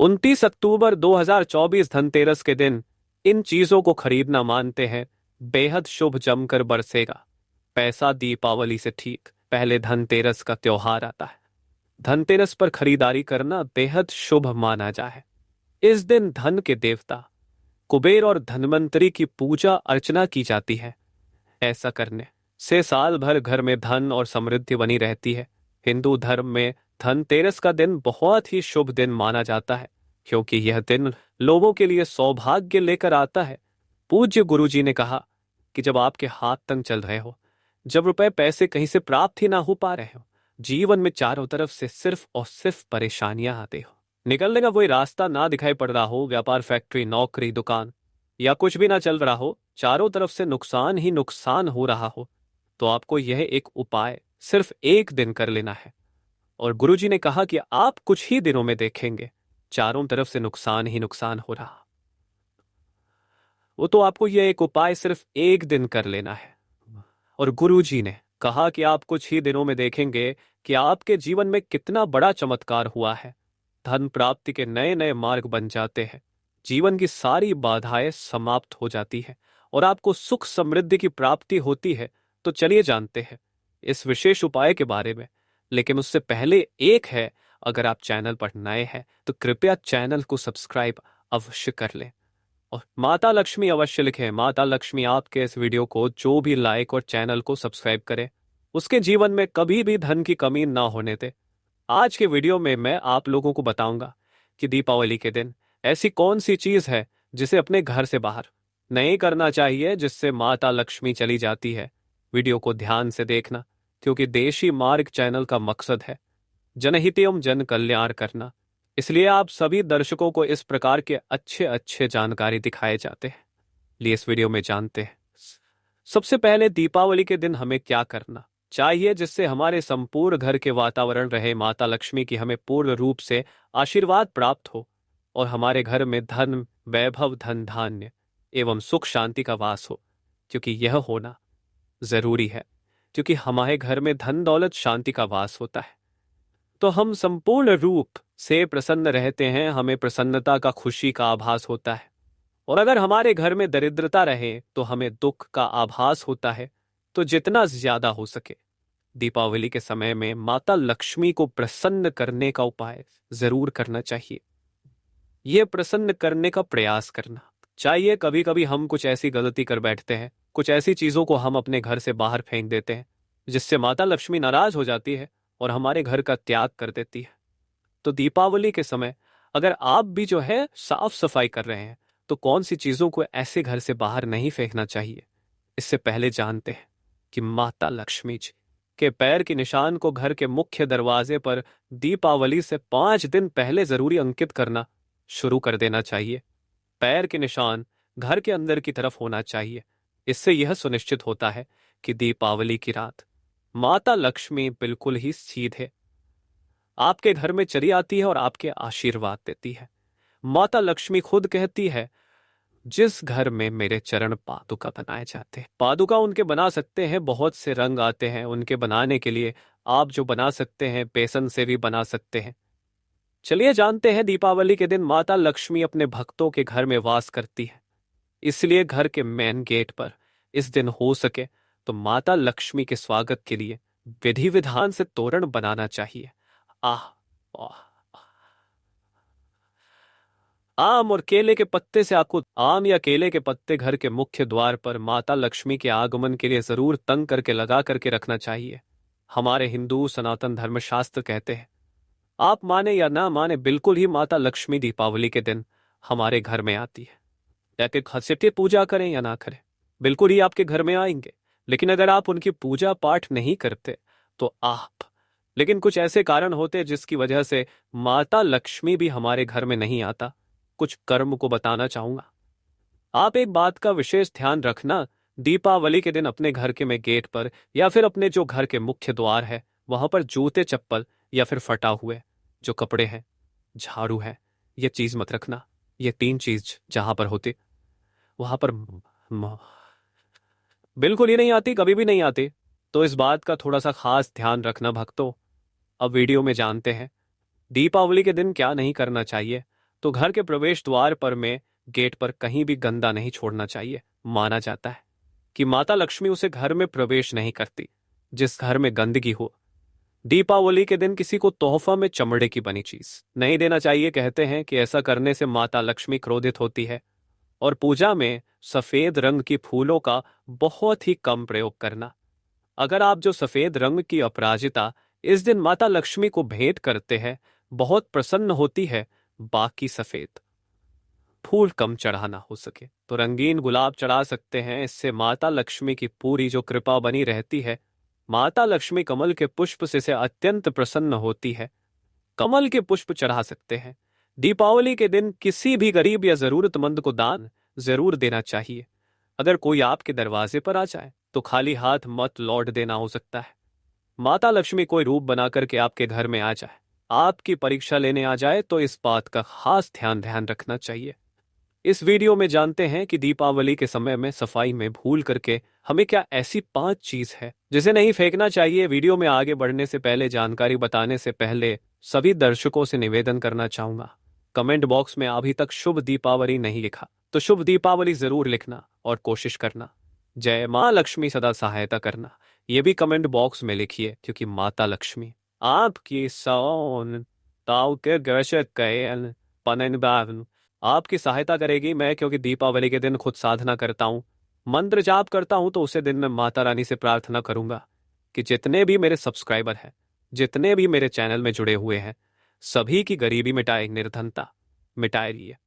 29 अक्टूबर 2024 धनतेरस के दिन इन चीजों को खरीदना मानते हैं बेहद शुभ, जमकर बरसेगा पैसा। दीपावली से ठीक पहले धनतेरस का त्योहार आता है। धनतेरस पर खरीदारी करना बेहद शुभ माना जाए। इस दिन धन के देवता कुबेर और धन्वंतरी की पूजा अर्चना की जाती है। ऐसा करने से साल भर घर में धन और समृद्धि बनी रहती है। हिंदू धर्म में धनतेरस का दिन बहुत ही शुभ दिन माना जाता है, क्योंकि यह दिन लोगों के लिए सौभाग्य लेकर आता है। पूज्य गुरुजी ने कहा कि जब आपके हाथ तंग चल रहे हो, जब रुपए पैसे कहीं से प्राप्त ही ना हो पा रहे हो, जीवन में चारों तरफ से सिर्फ और सिर्फ परेशानियां आते हो, निकलने का कोई रास्ता ना दिखाई पड़ रहा हो, व्यापार, फैक्ट्री, नौकरी, दुकान या कुछ भी ना चल रहा हो, चारों तरफ से नुकसान ही नुकसान हो रहा हो, तो आपको यह एक उपाय सिर्फ एक दिन कर लेना है। और गुरुजी ने कहा कि आप कुछ ही दिनों में देखेंगे चारों तरफ से नुकसान ही नुकसान हो रहा। वो तो आपको यह एक उपाय सिर्फ एक दिन कर लेना है। और गुरुजी ने कहा कि आप कुछ ही दिनों में देखेंगे कि आपके जीवन में कितना बड़ा चमत्कार हुआ है। धन प्राप्ति के नए नए मार्ग बन जाते हैं, जीवन की सारी बाधाएं समाप्त हो जाती है और आपको सुख समृद्धि की प्राप्ति होती है। तो चलिए जानते हैं इस विशेष उपाय के बारे में। लेकिन उससे पहले एक है, अगर आप चैनल पर नए हैं तो कृपया चैनल को सब्सक्राइब अवश्य कर लें और माता लक्ष्मी अवश्य लिखें। माता लक्ष्मी आपके इस वीडियो को जो भी लाइक और चैनल को सब्सक्राइब करे, उसके जीवन में कभी भी धन की कमी ना होने दे। आज के वीडियो में मैं आप लोगों को बताऊंगा कि दीपावली के दिन ऐसी कौन सी चीज है जिसे अपने घर से बाहर नहीं करना चाहिए, जिससे माता लक्ष्मी चली जाती है। वीडियो को ध्यान से देखना, क्योंकि देशी मार्ग चैनल का मकसद है जनहित एवं जन कल्याण करना। इसलिए आप सभी दर्शकों को इस प्रकार के अच्छे अच्छे जानकारी दिखाए जाते हैं। लिए इस वीडियो में जानते हैं सबसे पहले दीपावली के दिन हमें क्या करना चाहिए जिससे हमारे संपूर्ण घर के वातावरण रहे, माता लक्ष्मी की हमें पूर्ण रूप से आशीर्वाद प्राप्त हो और हमारे घर में धन, वैभव, धन धान्य एवं सुख शांति का वास हो। क्योंकि यह होना जरूरी है, क्योंकि हमारे घर में धन दौलत शांति का वास होता है तो हम संपूर्ण रूप से प्रसन्न रहते हैं, हमें प्रसन्नता का, खुशी का आभास होता है। और अगर हमारे घर में दरिद्रता रहे तो हमें दुख का आभास होता है। तो जितना ज्यादा हो सके दीपावली के समय में माता लक्ष्मी को प्रसन्न करने का उपाय जरूर करना चाहिए। यह प्रसन्न करने का प्रयास करना चाहिए। कभी कभी हम कुछ ऐसी गलती कर बैठते हैं, कुछ ऐसी चीजों को हम अपने घर से बाहर फेंक देते हैं जिससे माता लक्ष्मी नाराज हो जाती है और हमारे घर का त्याग कर देती है। तो दीपावली के समय अगर आप भी जो है साफ सफाई कर रहे हैं तो कौन सी चीजों को ऐसे घर से बाहर नहीं फेंकना चाहिए। इससे पहले जानते हैं कि माता लक्ष्मी जी के पैर के निशान को घर के मुख्य दरवाजे पर दीपावली से 5 दिन पहले जरूरी अंकित करना शुरू कर देना चाहिए। पैर के निशान घर के अंदर की तरफ होना चाहिए। इससे यह सुनिश्चित होता है कि दीपावली की रात माता लक्ष्मी बिल्कुल ही सीधे आपके घर में चली आती है और आपके आशीर्वाद देती है। माता लक्ष्मी खुद कहती है, जिस घर में मेरे चरण पादुका बनाए जाते हैं, पादुका उनके बना सकते हैं, बहुत से रंग आते हैं उनके बनाने के लिए। आप जो बना सकते हैं बेसन से भी बना सकते हैं। चलिए जानते हैं दीपावली के दिन माता लक्ष्मी अपने भक्तों के घर में वास करती है, इसलिए घर के मेन गेट पर इस दिन हो सके तो माता लक्ष्मी के स्वागत के लिए विधि विधान से तोरण बनाना चाहिए। आह, आह, आम और केले के पत्ते से आपको आम या केले के पत्ते घर के मुख्य द्वार पर माता लक्ष्मी के आगमन के लिए जरूर तंग करके लगा करके रखना चाहिए। हमारे हिंदू सनातन धर्मशास्त्र कहते हैं, आप माने या ना माने, बिल्कुल ही माता लक्ष्मी दीपावली के दिन हमारे घर में आती है। चाहे खसेटे पूजा करें या ना करें, बिल्कुल ही आपके घर में आएंगे। लेकिन अगर आप उनकी पूजा पाठ नहीं करते तो लेकिन कुछ ऐसे कारण होते जिसकी वजह से माता लक्ष्मी भी हमारे घर में नहीं आता। कुछ कर्म को बताना चाहूंगा। आप एक बात का विशेष ध्यान रखना, दीपावली के दिन अपने घर के में गेट पर या फिर अपने जो घर के मुख्य द्वार है वहां पर जूते, चप्पल या फिर फटा हुए जो कपड़े हैं, झाड़ू है, ये चीज मत रखना। ये 3 चीज जहां पर होती वहां पर बिल्कुल ही नहीं आती, कभी भी नहीं आती। तो इस बात का थोड़ा सा खास ध्यान रखना भक्तों। अब वीडियो में जानते हैं दीपावली के दिन क्या नहीं करना चाहिए। तो घर के प्रवेश द्वार पर में गेट पर कहीं भी गंदा नहीं छोड़ना चाहिए। माना जाता है कि माता लक्ष्मी उसे घर में प्रवेश नहीं करती जिस घर में गंदगी हो। दीपावली के दिन किसी को तोहफा में चमड़े की बनी चीज नहीं देना चाहिए। कहते हैं कि ऐसा करने से माता लक्ष्मी क्रोधित होती है। और पूजा में सफेद रंग की फूलों का बहुत ही कम प्रयोग करना। अगर आप जो सफेद रंग की अपराजिता इस दिन माता लक्ष्मी को भेंट करते हैं बहुत प्रसन्न होती है। बाकी सफेद फूल कम चढ़ाना हो सके तो रंगीन गुलाब चढ़ा सकते हैं। इससे माता लक्ष्मी की पूरी जो कृपा बनी रहती है। माता लक्ष्मी कमल के पुष्प से अत्यंत प्रसन्न होती है। कमल के पुष्प चढ़ा सकते हैं। दीपावली के दिन किसी भी गरीब या जरूरतमंद को दान जरूर देना चाहिए। अगर कोई आपके दरवाजे पर आ जाए तो खाली हाथ मत लौट देना हो सकता है। माता लक्ष्मी कोई रूप बना करके आपके घर में आ जाए, आपकी परीक्षा लेने आ जाए तो इस बात का खास ध्यान रखना चाहिए। इस वीडियो में जानते हैं कि दीपावली के समय में सफाई में भूल करके हमें क्या ऐसी 5 चीज है जिसे नहीं फेंकना चाहिए। वीडियो में आगे बढ़ने से पहले जानकारी बताने से पहले सभी दर्शकों से निवेदन करना चाहूंगा, कमेंट बॉक्स में अभी तक शुभ दीपावली नहीं लिखा तो शुभ दीपावली जरूर लिखना और कोशिश करना जय मां लक्ष्मी सदा सहायता करना ये भी कमेंट बॉक्स में लिखिए, क्योंकि माता लक्ष्मी आपकी सौन ताऊ के गशत कयन पनन बावन आपकी सहायता करेगी। मैं क्योंकि दीपावली के दिन खुद साधना करता हूँ, मंत्र जाप करता हूँ, तो उसे दिन में माता रानी से प्रार्थना करूंगा कि जितने भी मेरे सब्सक्राइबर हैं, जितने भी मेरे चैनल में जुड़े हुए हैं, सभी की गरीबी मिटाए, निर्धनता मिटाए रही है।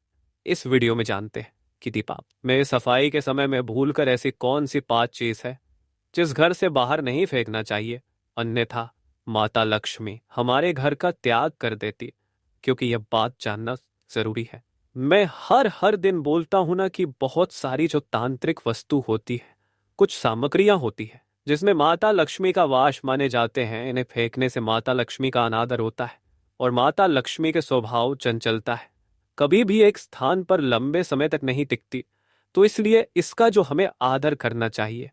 इस वीडियो में जानते हैं कि दीपावली में सफाई के समय में भूलकर ऐसी कौन सी 5 चीज है जिस घर से बाहर नहीं फेंकना चाहिए, अन्यथा माता लक्ष्मी हमारे घर का त्याग कर देती। क्योंकि यह बात जानना जरूरी है। मैं हर दिन बोलता हूं ना कि बहुत सारी जो तांत्रिक वस्तु होती है, कुछ सामग्रियां होती है जिसमें माता लक्ष्मी का वास माने जाते हैं, इन्हें फेंकने से माता लक्ष्मी का अनादर होता है और माता लक्ष्मी के स्वभाव चंचलता है, कभी भी एक स्थान पर लंबे समय तक नहीं टिकती। तो इसलिए इसका जो हमें आदर करना चाहिए,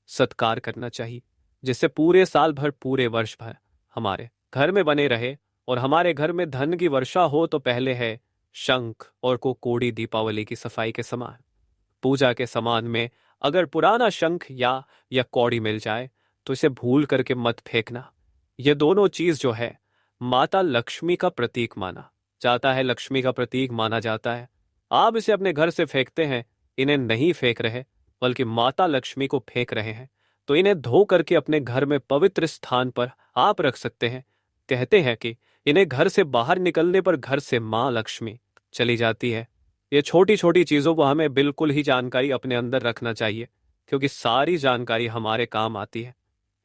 सत्कार करना चाहिए, जिससे पूरे साल भर पूरे वर्ष भर हमारे घर में बने रहे और हमारे घर में धन की वर्षा हो। तो पहले है शंख और कोड़ी दीपावली की सफाई के समान। पूजा के सामान में अगर पुराना शंख या कौड़ी मिल जाए तो इसे भूल करके मत फेंकना। ये दोनों चीज जो है माता लक्ष्मी का प्रतीक माना जाता है, लक्ष्मी का प्रतीक माना जाता है। आप इसे अपने घर से फेंकते हैं, इन्हें नहीं फेंक रहे बल्कि माता लक्ष्मी को फेंक रहे हैं, तो इन्हें धो करके अपने घर में पवित्र स्थान पर आप रख सकते हैं। कहते हैं कि इन्हें घर से बाहर निकलने पर घर से मां लक्ष्मी चली जाती है। ये छोटी छोटी चीजों को हमें बिल्कुल ही जानकारी अपने अंदर रखना चाहिए, क्योंकि सारी जानकारी हमारे काम आती है।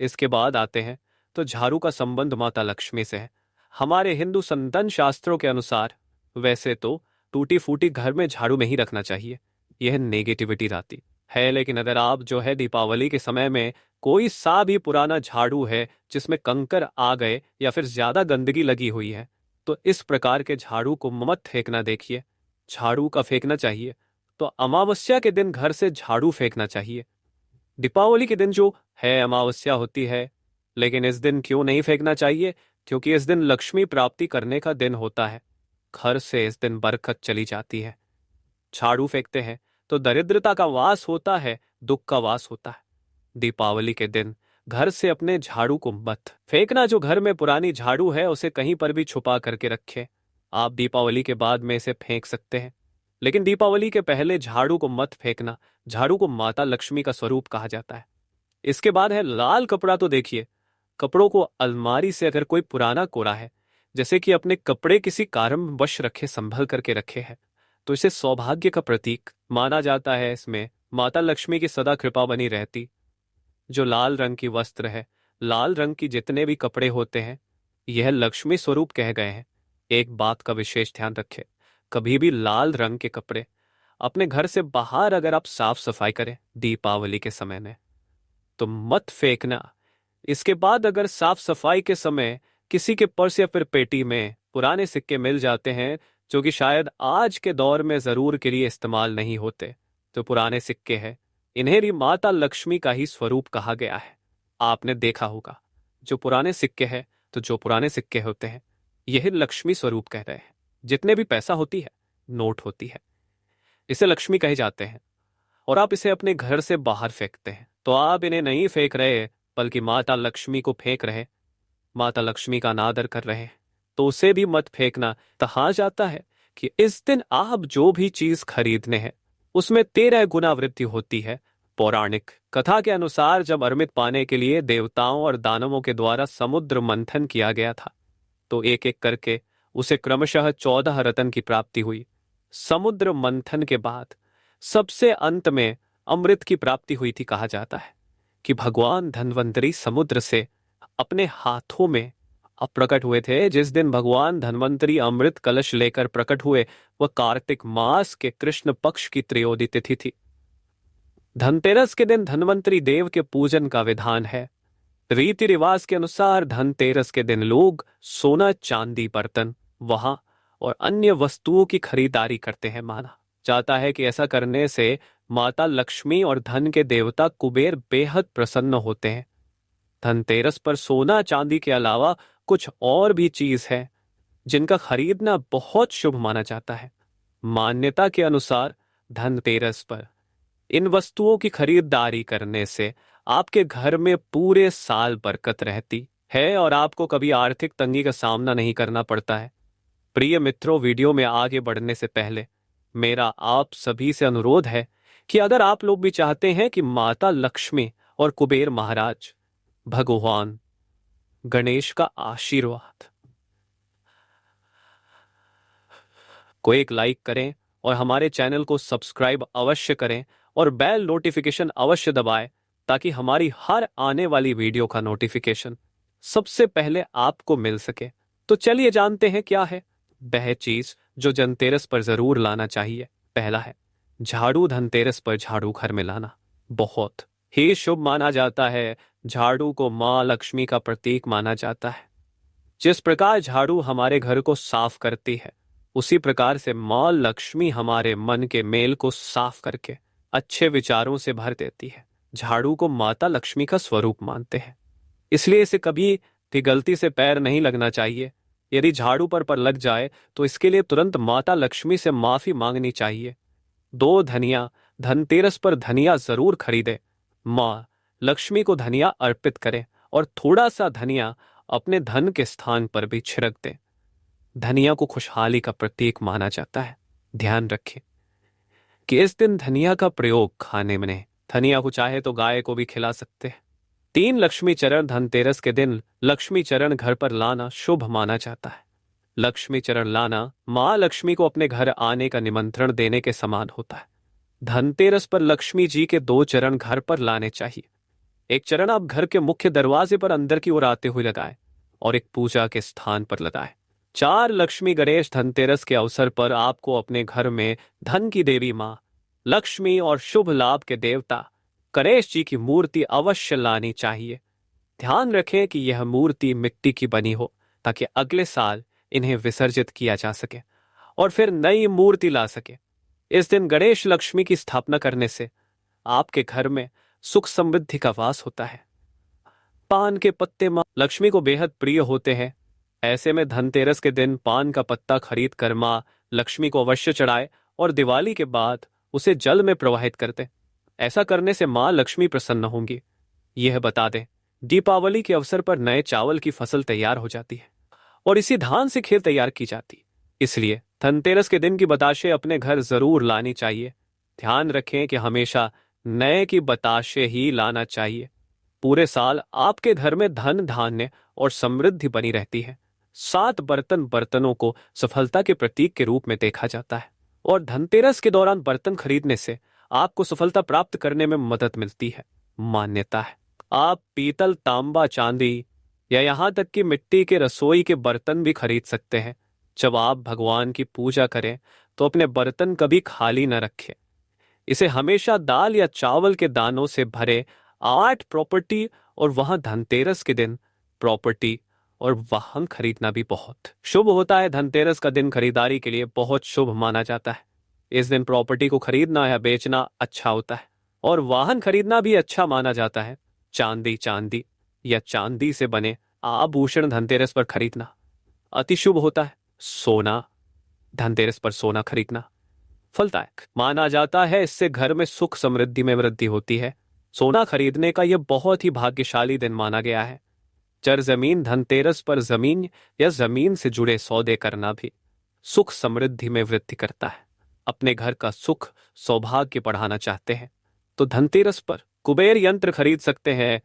इसके बाद आते हैं तो झाड़ू का संबंध माता लक्ष्मी से है। हमारे हिंदू संतन शास्त्रों के अनुसार वैसे तो टूटी फूटी घर में झाड़ू में ही रखना चाहिए, यह नेगेटिविटी लाती है। लेकिन अगर आप जो है दीपावली के समय में कोई सा भी पुराना झाड़ू है जिसमें कंकर आ गए या फिर ज्यादा गंदगी लगी हुई है, तो इस प्रकार के झाड़ू को मत फेंकना। देखिए, झाड़ू का फेंकना चाहिए तो अमावस्या के दिन घर से झाड़ू फेंकना चाहिए। दीपावली के दिन जो है अमावस्या होती है, लेकिन इस दिन क्यों नहीं फेंकना चाहिए? क्योंकि इस दिन लक्ष्मी प्राप्ति करने का दिन होता है। घर से इस दिन बरकत चली जाती है। झाड़ू फेंकते हैं तो दरिद्रता का वास होता है, दुख का वास होता है। दीपावली के दिन घर से अपने झाड़ू को मत फेंकना। जो घर में पुरानी झाड़ू है उसे कहीं पर भी छुपा करके रखें। आप दीपावली के बाद में इसे फेंक सकते हैं, लेकिन दीपावली के पहले झाड़ू को मत फेंकना। झाड़ू को माता लक्ष्मी का स्वरूप कहा जाता है। इसके बाद है लाल कपड़ा। तो देखिए, कपड़ों को अलमारी से अगर कोई पुराना कोरा है, जैसे कि अपने कपड़े किसी कारणवश रखे, संभल करके रखे हैं, तो इसे सौभाग्य का प्रतीक माना जाता है। इसमें माता लक्ष्मी की सदा कृपा बनी रहती। जो लाल रंग की वस्त्र है, लाल रंग की जितने भी कपड़े होते हैं, यह लक्ष्मी स्वरूप कह गए हैं। एक बात का विशेष ध्यान रखें, कभी भी लाल रंग के कपड़े अपने घर से बाहर अगर आप साफ सफाई करें दीपावली के समय में तो मत फेंकना। इसके बाद अगर साफ सफाई के समय किसी के पर्स या फिर पेटी में पुराने सिक्के मिल जाते हैं जो कि शायद आज के दौर में जरूर के लिए इस्तेमाल नहीं होते, तो पुराने सिक्के हैं, इन्हें भी माता लक्ष्मी का ही स्वरूप कहा गया है। आपने देखा होगा जो पुराने सिक्के हैं, तो जो पुराने सिक्के होते हैं यह लक्ष्मी स्वरूप कह रहे हैं। जितने भी पैसा होती है नोट होती है। इसे लक्ष्मी कहे जाते हैं और आप इसे अपने घर से बाहर फेंकते हैं तो आप इन्हें नहीं फेंक रहे बल्कि माता लक्ष्मी को फेंक रहे, माता लक्ष्मी का अनादर कर रहे। तो उसे भी मत फेंकना। कहा जाता है कि इस दिन आप जो भी चीज खरीदने हैं उसमें 13 गुना वृद्धि होती है। पौराणिक कथा के अनुसार जब अमृत पाने के लिए देवताओं और दानवों के द्वारा समुद्र मंथन किया गया था तो एक एक करके उसे क्रमशः 14 रत्न की प्राप्ति हुई। समुद्र मंथन के बाद सबसे अंत में अमृत की प्राप्ति हुई थी। कहा जाता है कि भगवान धन्वंतरी समुद्र से अपने हाथों में अब प्रकट हुए थे। जिस दिन भगवान धन्वंतरी अमृत कलश लेकर प्रकट हुए वह कार्तिक मास के कृष्ण पक्ष की त्रयोदशी तिथि थी। धनतेरस के दिन धन्वंतरी देव के पूजन का विधान है। रीति रिवाज के अनुसार धनतेरस के दिन लोग सोना चांदी बर्तन वहां और अन्य वस्तुओं की खरीदारी करते हैं। माना जाता है कि ऐसा करने से माता लक्ष्मी और धन के देवता कुबेर बेहद प्रसन्न होते हैं। धनतेरस पर सोना चांदी के अलावा कुछ और भी चीज है जिनका खरीदना बहुत शुभ माना जाता है। मान्यता के अनुसार धनतेरस पर इन वस्तुओं की खरीदारी करने से आपके घर में पूरे साल बरकत रहती है और आपको कभी आर्थिक तंगी का सामना नहीं करना पड़ता है। प्रिय मित्रों, वीडियो में आगे बढ़ने से पहले मेरा आप सभी से अनुरोध है कि अगर आप लोग भी चाहते हैं कि माता लक्ष्मी और कुबेर महाराज भगवान गणेश का आशीर्वाद को एक लाइक करें और हमारे चैनल को सब्सक्राइब अवश्य करें और बेल नोटिफिकेशन अवश्य दबाएं ताकि हमारी हर आने वाली वीडियो का नोटिफिकेशन सबसे पहले आपको मिल सके। तो चलिए जानते हैं क्या है वह चीज जो धनतेरस पर जरूर लाना चाहिए। पहला है झाड़ू। धनतेरस पर झाड़ू घर में लाना बहुत ही शुभ माना जाता है। झाड़ू को मां लक्ष्मी का प्रतीक माना जाता है। जिस प्रकार झाड़ू हमारे घर को साफ करती है उसी प्रकार से मां लक्ष्मी हमारे मन के मेल को साफ करके अच्छे विचारों से भर देती है। झाड़ू को माता लक्ष्मी का स्वरूप मानते हैं, इसलिए इसे कभी भी गलती से पैर नहीं लगना चाहिए। यदि झाड़ू पर लग जाए तो इसके लिए तुरंत माता लक्ष्मी से माफी मांगनी चाहिए। 2 धनिया। धनतेरस पर धनिया जरूर खरीदे। मां लक्ष्मी को धनिया अर्पित करें और थोड़ा सा धनिया अपने धन के स्थान पर भी छिड़क दें। धनिया को खुशहाली का प्रतीक माना जाता है। ध्यान रखें कि इस दिन धनिया का प्रयोग खाने में नहीं, धनिया को चाहे तो गाय को भी खिला सकते हैं। 3 लक्ष्मी चरण। धनतेरस के दिन लक्ष्मी चरण घर पर लाना शुभ माना जाता है। लक्ष्मी चरण लाना मां लक्ष्मी को अपने घर आने का निमंत्रण देने के समान होता है। धनतेरस पर लक्ष्मी जी के 2 चरण घर पर लाने चाहिए। एक चरण आप घर के मुख्य दरवाजे पर अंदर की ओर आते हुए लगाएं और एक पूजा के स्थान पर लगाएं। 4 लक्ष्मी गणेश। धनतेरस के अवसर पर आपको अपने घर में धन की देवी मां लक्ष्मी और शुभ लाभ के देवता गणेश जी की मूर्ति अवश्य लानी चाहिए। ध्यान रखें कि यह मूर्ति मिट्टी की बनी हो ताकि अगले साल इन्हें विसर्जित किया जा सके और फिर नई मूर्ति ला सके। इस दिन गणेश लक्ष्मी की स्थापना करने से आपके घर में सुख समृद्धि का वास होता है। पान के पत्ते मां लक्ष्मी को बेहद प्रिय होते हैं। ऐसे में धनतेरस के दिन पान का पत्ता खरीद कर मां लक्ष्मी को अवश्य चढ़ाए और दिवाली के बाद उसे जल में प्रवाहित कर दे। ऐसा करने से मां लक्ष्मी प्रसन्न होंगी। यह बता दें, दीपावली के अवसर पर नए चावल की फसल तैयार हो जाती है और इसी धान से खीर तैयार की जाती। इसलिए धनतेरस के दिन की बताशे अपने घर जरूर लानी चाहिए। ध्यान रखें कि हमेशा नए की बताशे ही लाना चाहिए। पूरे साल आपके घर में धन धान्य और समृद्धि बनी रहती है। 7 बर्तनों को सफलता के प्रतीक के रूप में देखा जाता है और धनतेरस के दौरान बर्तन खरीदने से आपको सफलता प्राप्त करने में मदद मिलती है। मान्यता है आप पीतल, तांबा, चांदी या यहां तक कि मिट्टी के रसोई के बर्तन भी खरीद सकते हैं। जब आप भगवान की पूजा करें तो अपने बर्तन कभी खाली न रखें। इसे हमेशा दाल या चावल के दानों से भरे 8 प्रॉपर्टी और वहां धनतेरस के दिन प्रॉपर्टी और वाहन खरीदना भी बहुत शुभ होता है। धनतेरस का दिन खरीदारी के लिए बहुत शुभ माना जाता है। इस दिन प्रॉपर्टी को खरीदना या बेचना अच्छा होता है और वाहन खरीदना भी अच्छा माना जाता है। चांदी या चांदी से बने आभूषण धनतेरस पर खरीदना अति शुभ होता है। सोना धनतेरस पर सोना खरीदना फलदायक माना जाता है, इससे घर में सुख समृद्धि में वृद्धि होती है। सोना खरीदने का यह बहुत ही भाग्यशाली दिन माना गया है। जमीन धनतेरस पर जमीन या जमीन से जुड़े सौदे करना भी सुख समृद्धि में वृद्धि करता है। अपने घर का सुख सौभाग्य बढ़ाना चाहते हैं तो धनतेरस पर कुबेर यंत्र खरीद सकते हैं।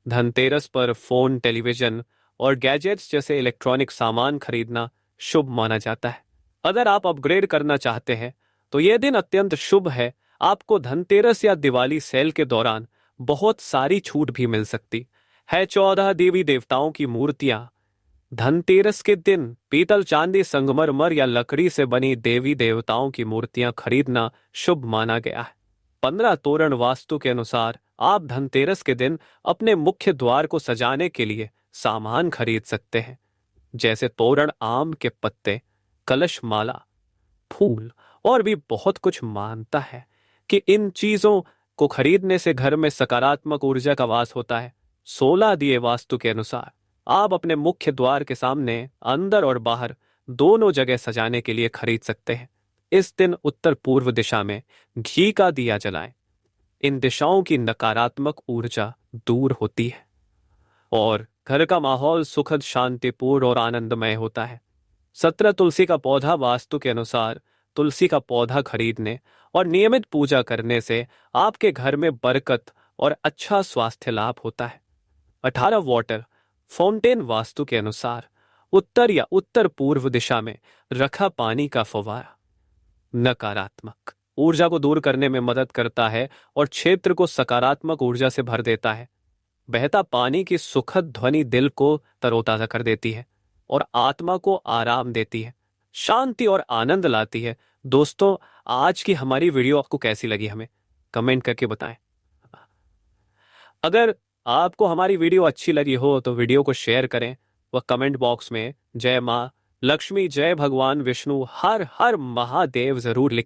धनतेरस पर फोन, टेलीविजन और गैजेट्स जैसे इलेक्ट्रॉनिक सामान खरीदना शुभ माना जाता है। अगर आप अपग्रेड करना चाहते हैं तो यह दिन अत्यंत शुभ है। आपको धनतेरस या दिवाली सेल के दौरान बहुत सारी छूट भी मिल सकती है। 14 देवी देवताओं की मूर्तियां धनतेरस के दिन पीतल, चांदी, संगमरमर या लकड़ी से बनी देवी देवताओं की मूर्तियां खरीदना शुभ माना गया है। 15 तोरण वास्तु के अनुसार आप धनतेरस के दिन अपने मुख्य द्वार को सजाने के लिए सामान खरीद सकते हैं, जैसे तोरण, आम के पत्ते, कलश माला, फूल और भी बहुत कुछ। मानता है कि इन चीजों को खरीदने से घर में सकारात्मक ऊर्जा का वास होता है। 16 दिए वास्तु के अनुसार आप अपने मुख्य द्वार के सामने अंदर और बाहर दोनों जगह सजाने के लिए खरीद सकते हैं। इस दिन उत्तर पूर्व दिशा में घी का दिया जलाएं। इन दिशाओं की नकारात्मक ऊर्जा दूर होती है और घर का माहौल सुखद, शांतिपूर्ण और आनंदमय होता है। 17 तुलसी का पौधा वास्तु के अनुसार तुलसी का पौधा खरीदने और नियमित पूजा करने से आपके घर में बरकत और अच्छा स्वास्थ्य लाभ होता है। 18 वाटर फाउंटेन वास्तु के अनुसार उत्तर या उत्तर पूर्व दिशा में रखा पानी का फव्वारा नकारात्मक ऊर्जा को दूर करने में मदद करता है और क्षेत्र को सकारात्मक ऊर्जा से भर देता है। बहता पानी की सुखद ध्वनि दिल को तरोताजा कर देती है और आत्मा को आराम देती है, शांति और आनंद लाती है। दोस्तों, आज की हमारी वीडियो आपको कैसी लगी हमें कमेंट करके बताएं। अगर आपको हमारी वीडियो अच्छी लगी हो तो वीडियो को शेयर करें व कमेंट बॉक्स में जय मां लक्ष्मी, जय भगवान विष्णु, हर हर महादेव जरूर लिखें।